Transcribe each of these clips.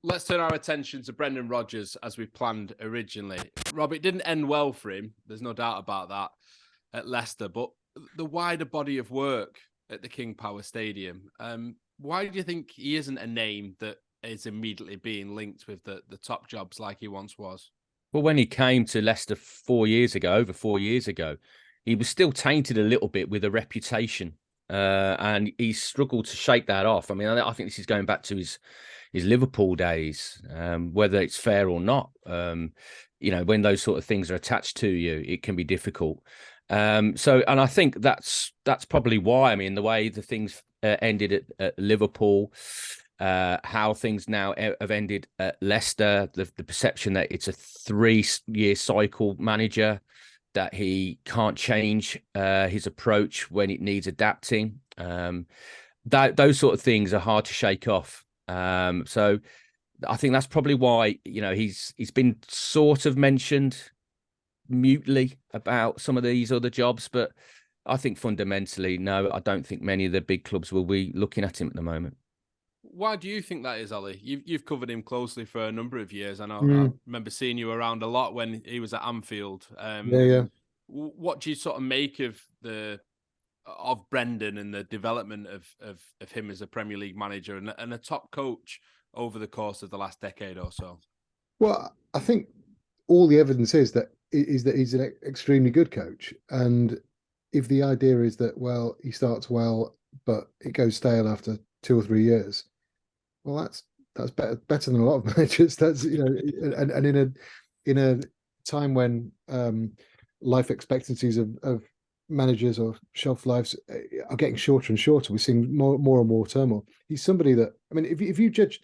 let's turn our attention to Brendan Rodgers as we planned originally. Rob, it didn't end well for him. There's no doubt about that at Leicester, but the wider body of work at the King Power Stadium, why do you think he isn't a name that is immediately being linked with the top jobs like he once was? Well, when he came to Leicester 4 years ago, over 4 years ago, he was still tainted a little bit with a reputation. And he struggled to shake that off. I mean, I think this is going back to his Liverpool days, whether it's fair or not. When those sort of things are attached to you, it can be difficult. And I think that's probably why. I mean, the way the things ended at Liverpool, how things now have ended at Leicester, the perception that it's a 3-year cycle manager, that he can't change his approach when it needs adapting. Those sort of things are hard to shake off. So I think that's probably why, he's been sort of mentioned mutely about some of these other jobs, but I think fundamentally, no, I don't think many of the big clubs will be looking at him at the moment. Why do you think that is, Ollie? You've covered him closely for a number of years. I remember seeing you around a lot when he was at Anfield. Yeah. What do you sort of make of Brendan and the development of him as a Premier League manager and a top coach over the course of the last decade or so? Well, I think all the evidence is that he's an extremely good coach. And if the idea is that, well, he starts well, but it goes stale after 2 or 3 years, well, that's better than a lot of managers. That's, and in a time when life expectancies of managers or shelf lives are getting shorter and shorter, we're seeing more and more turmoil. He's somebody that, I mean, if you judge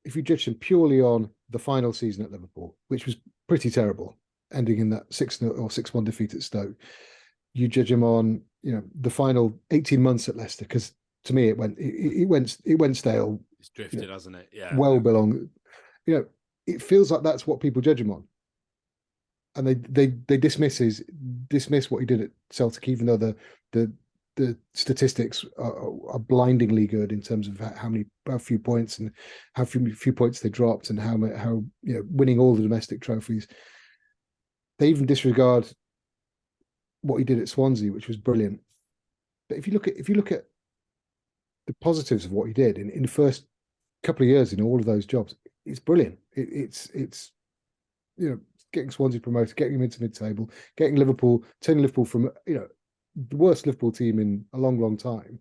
him purely on the final season at Liverpool, which was pretty terrible, ending in that 6-0 or 6-1 defeat at Stoke, you judge him on the final 18 months at Leicester, because to me it went stale. It's drifted, hasn't it? Yeah. Well belong. It feels like that's what people judge him on. And they dismiss what he did at Celtic, even though the statistics are blindingly good in terms of how few points and how few points they dropped, and how winning all the domestic trophies. They even disregard what he did at Swansea, which was brilliant. But if you look at the positives of what he did in the first couple of years in all of those jobs, it's brilliant. It's getting Swansea promoted, getting him into mid-table, turning Liverpool from the worst Liverpool team in a long, long time,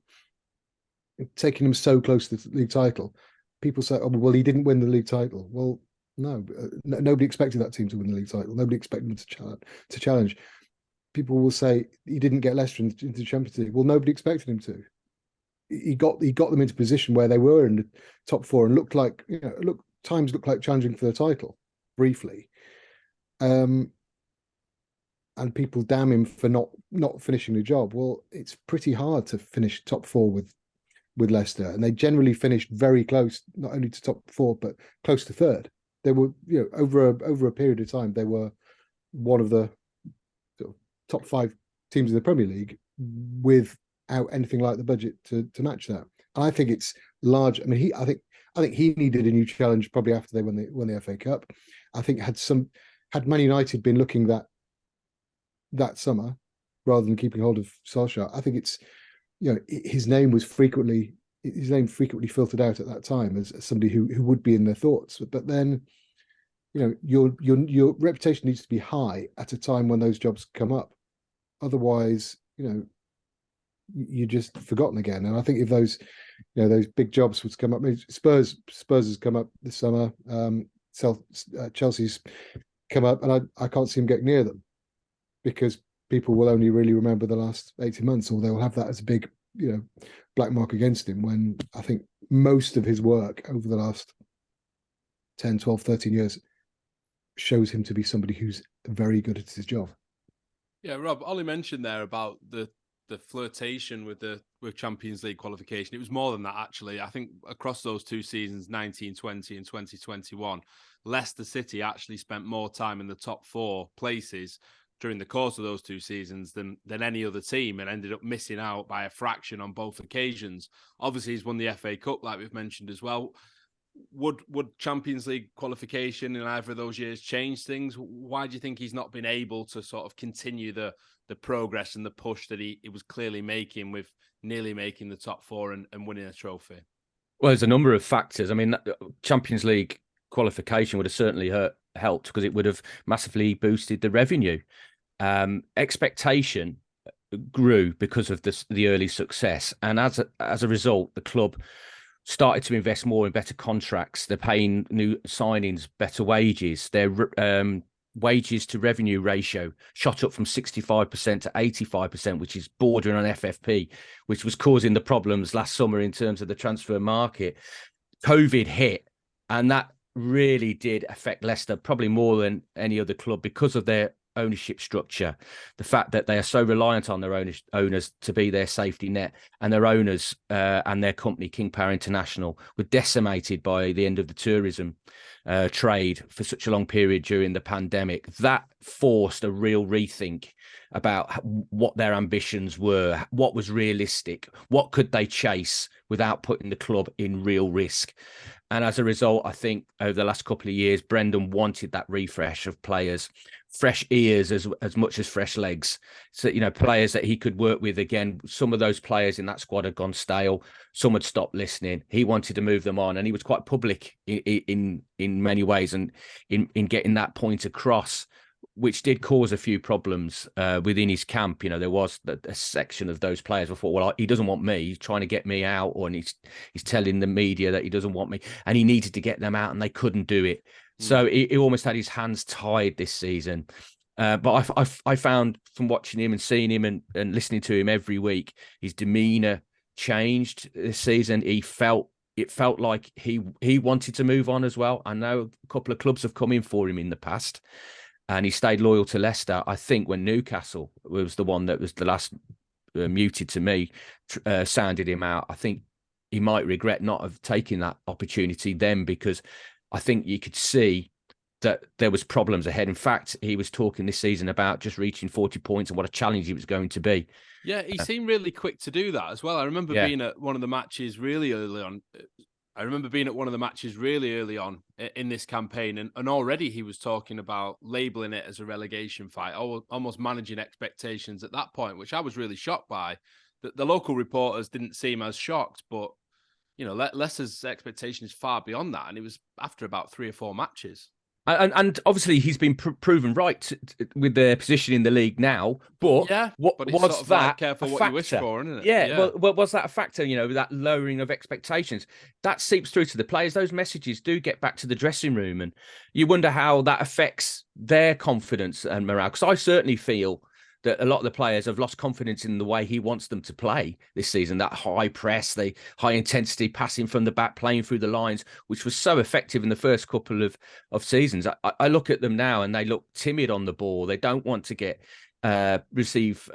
taking them so close to the league title. People say, "Oh, well, he didn't win the league title." Well, no, nobody expected that team to win the league title. Nobody expected them to challenge. People will say he didn't get Leicester into the Champions League. Well, nobody expected him to. He got them into a position where they were in the top 4 and looked like challenging for the title briefly. And people damn him for not finishing the job. Well, it's pretty hard to finish top 4 with Leicester, and they generally finished very close, not only to top 4 but close to third. They were, over a period of time, they were one of the sort of top 5 teams in the Premier League without anything like the budget to match that. And I think it's large. I mean, I think he needed a new challenge probably after they won the FA Cup. I think had Man United been looking that summer rather than keeping hold of Solskjaer, I think it's his name frequently filtered out at that time as somebody who would be in their thoughts. But then your reputation needs to be high at a time when those jobs come up. Otherwise, you're just forgotten again. And I think if those big jobs would come up, I mean, Spurs has come up this summer. Chelsea's come up, and I can't see him getting near them, because people will only really remember the last 18 months, or they'll have that as a big, black mark against him, when I think most of his work over the last 10, 12, 13 years shows him to be somebody who's very good at his job. Yeah, Rob, Ollie mentioned there about the flirtation with Champions League qualification. It was more than that, actually. I think across those 2 seasons, 1920 and 2021, Leicester City actually spent more time in the top 4 places during the course of those 2 seasons than any other team, and ended up missing out by a fraction on both occasions. Obviously, he's won the FA Cup, like we've mentioned as well. would Champions League qualification in either of those years change things? Why do you think he's not been able to sort of continue the progress and the push that he was clearly making, with nearly making the top four and winning a trophy? Well, there's a number of factors. I mean, Champions League qualification would have certainly helped, because it would have massively boosted the revenue. Expectation grew because of the early success, and as a result, the club started to invest more in better contracts. They're paying new signings better wages. Their wages to revenue ratio shot up from 65% to 85%, which is bordering on FFP, which was causing the problems last summer in terms of the transfer market. COVID hit, and that really did affect Leicester probably more than any other club, because of their ownership structure, the fact that they are so reliant on their owners to be their safety net, and their owners and their company, King Power International, were decimated by the end of the tourism trade for such a long period during the pandemic. That forced a real rethink about what their ambitions were, what was realistic, what could they chase without putting the club in real risk. And as a result, I think over the last couple of years, Brendan wanted that refresh of players, fresh ears as much as fresh legs. So, players that he could work with again. Some of those players in that squad had gone stale. Some had stopped listening. He wanted to move them on, and he was quite public in many ways, and in getting that point across, which did cause a few problems within his camp. There was a section of those players who thought, well, he doesn't want me. He's trying to get me out, or he's telling the media that he doesn't want me, and he needed to get them out, and they couldn't do it. So he almost had his hands tied this season. But I found, from watching him and seeing him and listening to him every week, his demeanour changed this season. It felt like he wanted to move on as well. I know a couple of clubs have come in for him in the past, and he stayed loyal to Leicester. I think when Newcastle was the one that was the last muted to me, sounded him out, I think he might regret not have taken that opportunity then, because I think you could see that there was problems ahead. In fact, he was talking this season about just reaching 40 points and what a challenge it was going to be. Yeah, he seemed really quick to do that as well. I remember being at one of the matches really early on. In this campaign, and already he was talking about labelling it as a relegation fight, almost managing expectations at that point, which I was really shocked by. The local reporters didn't seem as shocked, but Leicester's expectation is far beyond that, and it was after about 3 or 4 matches. And obviously he's been proven right with their position in the league now. But but it's was sort of that like careful what you wish for, isn't it? Yeah. Well, was that a factor? That lowering of expectations that seeps through to the players. Those messages do get back to the dressing room, and you wonder how that affects their confidence and morale. Because I certainly feel that a lot of the players have lost confidence in the way he wants them to play this season. That high press, the high intensity passing from the back, playing through the lines, which was so effective in the first couple of seasons. I look at them now and they look timid on the ball. They don't want to receive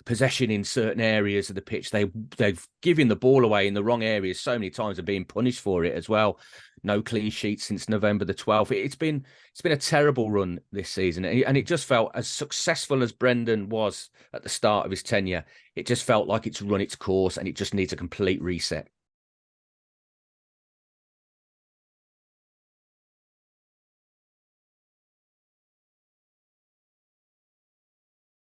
possession in certain areas of the pitch. They've given the ball away in the wrong areas so many times and being punished for it as well. No clean sheets since November the 12th. It's been a terrible run this season, and it just felt, as successful as Brendan was at the start of his tenure, it just felt like it's run its course and it just needs a complete reset.